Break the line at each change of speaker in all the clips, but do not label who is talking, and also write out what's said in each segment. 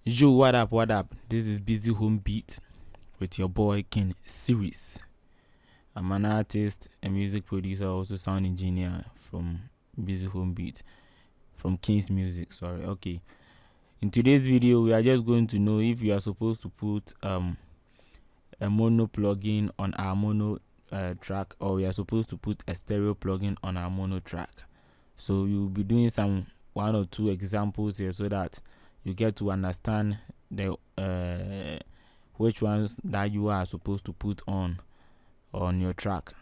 Yo, what up, what up? This is Busy Home Beat with your boy King Series. I'm an artist, a music producer, also sound engineer from Busy Home Beat, from King's Music, sorry. Okay. In today's video, we are just going to know if you are supposed to put a mono plugin on our mono track, or we are supposed to put a stereo plugin on our mono track. So you'll be doing some 1 or 2 examples here so that you get to understand the which ones that you are supposed to put on your track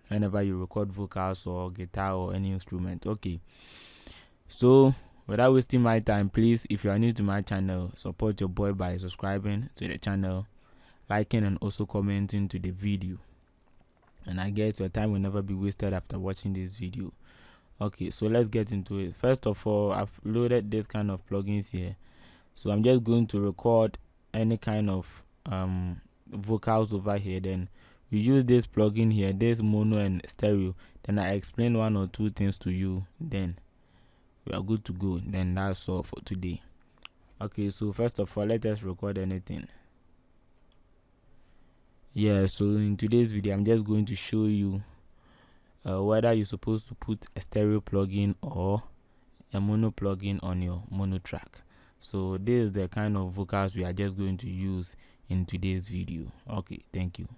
whenever you record vocals or guitar or any instrument. Okay, so without wasting my time, please, if you are new to my channel, support your boy by subscribing to the channel, liking, and also commenting to the video, and I guess your time will never be wasted after watching this video. Okay, so let's get into it. First of all, I've loaded this kind of plugins here, so I'm just going to record any kind of vocals over here. Then we use this plugin here, this mono and stereo. Then I explain 1 or 2 things to you, then we are good to go. Then that's all for today. Okay, so first of all, let us record anything. Yeah, so in today's video, I'm just going to show you whether you're supposed to put a stereo plugin or a mono plugin on your mono track. So this is the kind of vocals we are just going to use in today's video. Okay, thank you.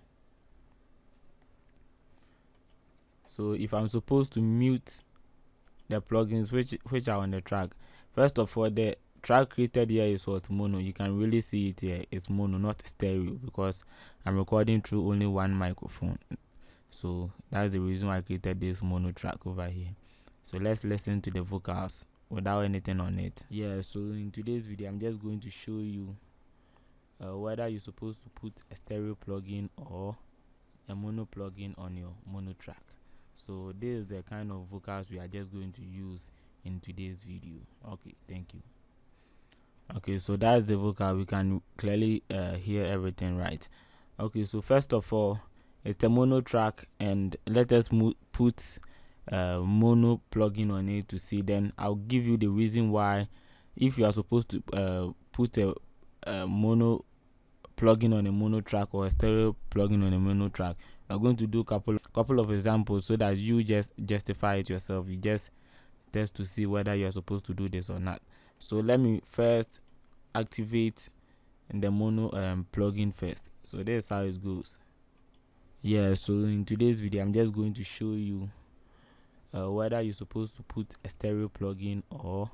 So if I'm supposed to mute the plugins which are on the track, first of all, the track created here is what? Mono. You can really see it here, it's mono, not stereo, because I'm recording through only 1 microphone. So that's the reason why I created this mono track over here. So let's listen to the vocals without anything on it. Yeah, so in today's video, I'm just going to show you whether you're supposed to put a stereo plugin or a mono plugin on your mono track. So this is the kind of vocals we are just going to use in today's video. Okay, thank you. Okay, so that's the vocal. We can clearly hear everything, right? Okay, so first of all, it's a mono track, and let us put mono plugin on it to see. Then I'll give you the reason why, if you are supposed to put a mono plugin on a mono track or a stereo plugin on a mono track. I'm going to do couple of examples so that you just justify it yourself. You just test to see whether you are supposed to do this or not. So let me first activate the mono plugin first. So this is how it goes. Yeah, so in today's video, I'm just going to show you whether you're supposed to put a stereo plugin or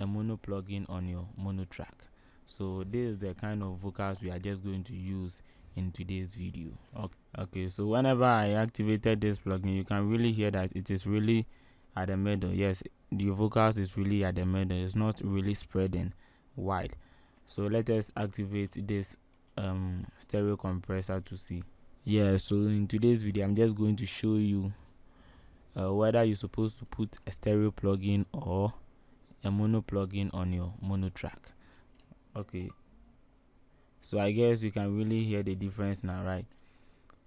a mono plugin on your mono track. So this is the kind of vocals we are just going to use in today's video. Okay, so whenever I activated this plugin, you can really hear that it is really at the middle. Yes, the vocals is really at the middle, it's not really spreading wide. So let us activate this stereo compressor to see. Yeah, so in today's video, I'm just going to show you whether you're supposed to put a stereo plugin or a mono plugin on your mono track. Okay, so I guess you can really hear the difference now, right?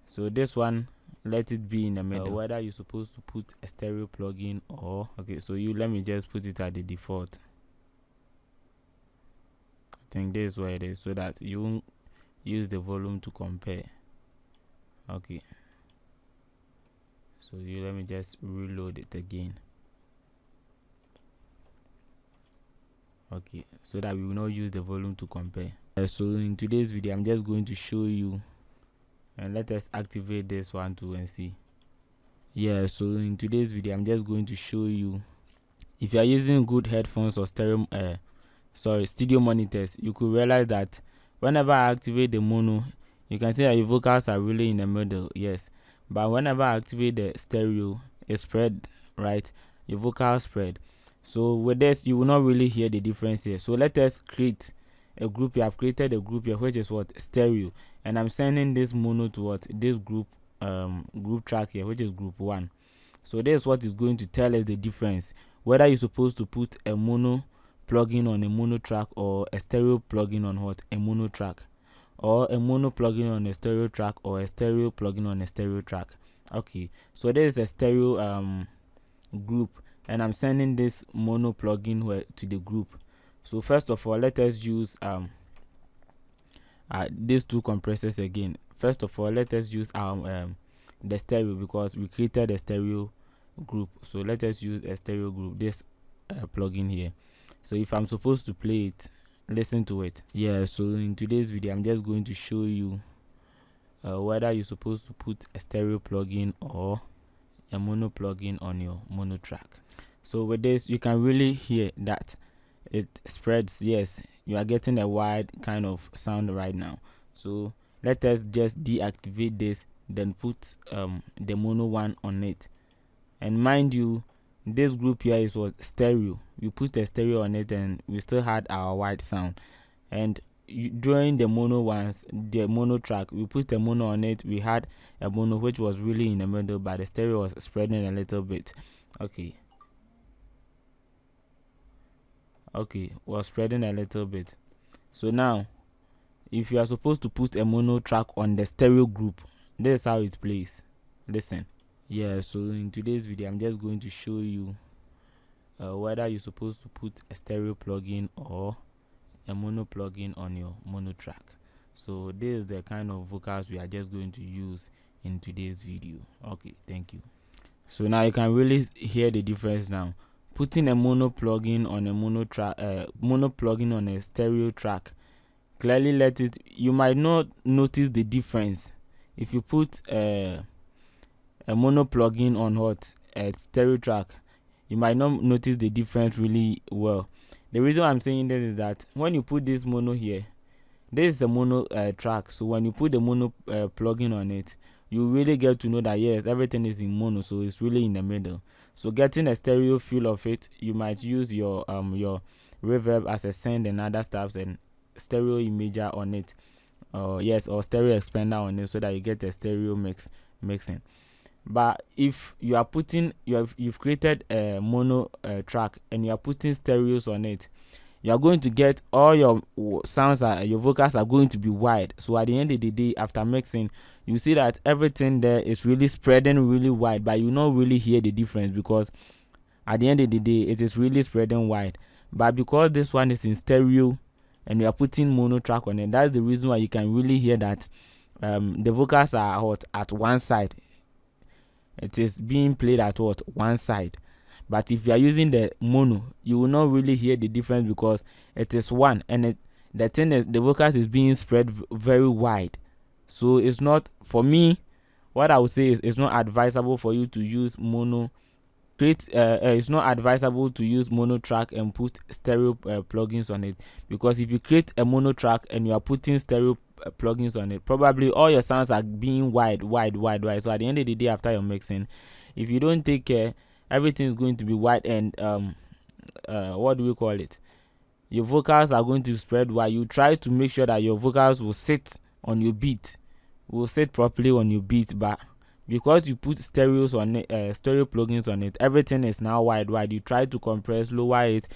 So this one, let it be in the middle, whether you're supposed to put a stereo plugin or okay, so let me just put it at the default. I think this is where it is, so that you won't use the volume to compare. Okay, so let me just reload it again. Okay, so that we will not use the volume to compare. So in today's video, I'm just going to show you, and let us activate this one too and see. Yeah, so in today's video, I'm just going to show you, if you are using good headphones or studio monitors, you could realize that whenever I activate the mono, you can see that your vocals are really in the middle. Yes, but whenever I activate the stereo, it spread, right? Your vocals spread. So with this, you will not really hear the difference here. So let us create a group here. I've created a group here, which is what? Stereo, and I'm sending this mono to what? This group track here, which is group 1. So this is what is going to tell us the difference, whether you're supposed to put a mono plugin on a mono track or a stereo plugin on what? A mono track, or a mono plugin on a stereo track or a stereo plugin on a stereo track. Okay, so this is a stereo group, and I'm sending this mono plugin to the group. So first of all, let us use these two compressors again. First of all, let us use our the stereo, because we created a stereo group. So let us use a stereo group, this plugin here. So if I'm supposed to play it, listen to it. Yeah, so in today's video I'm just going to show you whether you're supposed to put a stereo plugin or a mono plugin on your mono track. So with this, you can really hear that it spreads. Yes, you are getting a wide kind of sound right now. So let us just deactivate this, then put the mono one on it. And mind you, this group here is what stereo. We put a stereo on it and we still had our wide sound. And during the mono ones, the mono track, we put a mono on it, we had a mono which was really in the middle, but the stereo was spreading a little bit. Okay, was spreading a little bit. So now if you are supposed to put a mono track on the stereo group, this is how it plays. Listen. Yeah, so in today's video I'm just going to show you whether you're supposed to put a stereo plugin or a mono plugin on your mono track. So this is the kind of vocals we are just going to use in today's video. Okay, thank you. So now you can really hear the difference now. Putting a mono plugin on a mono plugin on a stereo track, clearly you might not notice the difference. If you put a mono plugin on a stereo track, you might not notice the difference really well. The reason I'm saying this is that when you put this mono here, this is a mono track. So when you put the mono plugin on it, you really get to know that yes, everything is in mono, so it's really in the middle. So getting a stereo feel of it, you might use your reverb as a send and other stuffs and stereo imager on it, or stereo expander on it, so that you get a stereo mixing. But if you are putting, you've created a mono track and you are putting stereos on it, you are going to get all your sounds, your vocals are going to be wide. So at the end of the day, after mixing, you see that everything there is really spreading really wide, but you not really hear the difference, because at the end of the day it is really spreading wide. But because this one is in stereo and you are putting mono track on it, that's the reason why you can really hear that the vocals are at one side. It is being played at one side. But if you are using the mono, you will not really hear the difference, because it is one, and the thing is, the vocals is being spread very wide. So it's not, for me, what I would say is, it's not advisable for you to use mono. It's not advisable to use mono track and put stereo plugins on it, because if you create a mono track and you are putting stereo plugins on it, probably all your sounds are being wide. So at the end of the day, after your mixing, if you don't take care, everything is going to be wide, and what do we call it, your vocals are going to spread wide. You try to make sure that your vocals will sit on your beat, will sit properly on your beat, but because you put stereos on it, stereo plugins on it, everything is now wide. You try to compress, lower it.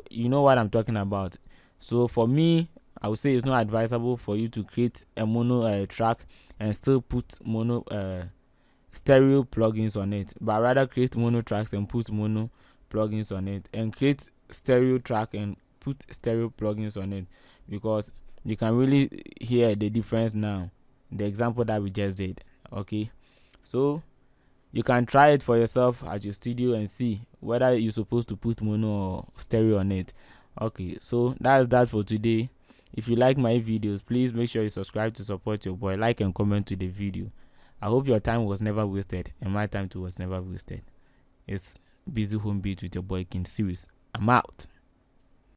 You know what I'm talking about. So for me, I would say it's not advisable for you to create a mono track and still put mono stereo plugins on it, but rather create mono tracks and put mono plugins on it, and create stereo track and put stereo plugins on it, because you can really hear the difference now, the example that we just did. Okay, so you can try it for yourself at your studio and see whether you're supposed to put mono or stereo on it. Okay, so that's that for today. If you like my videos, please make sure you subscribe to support your boy, like and comment to the video. I hope your time was never wasted, and my time too was never wasted. It's Busy Home Beat with your boy King Series. I'm out.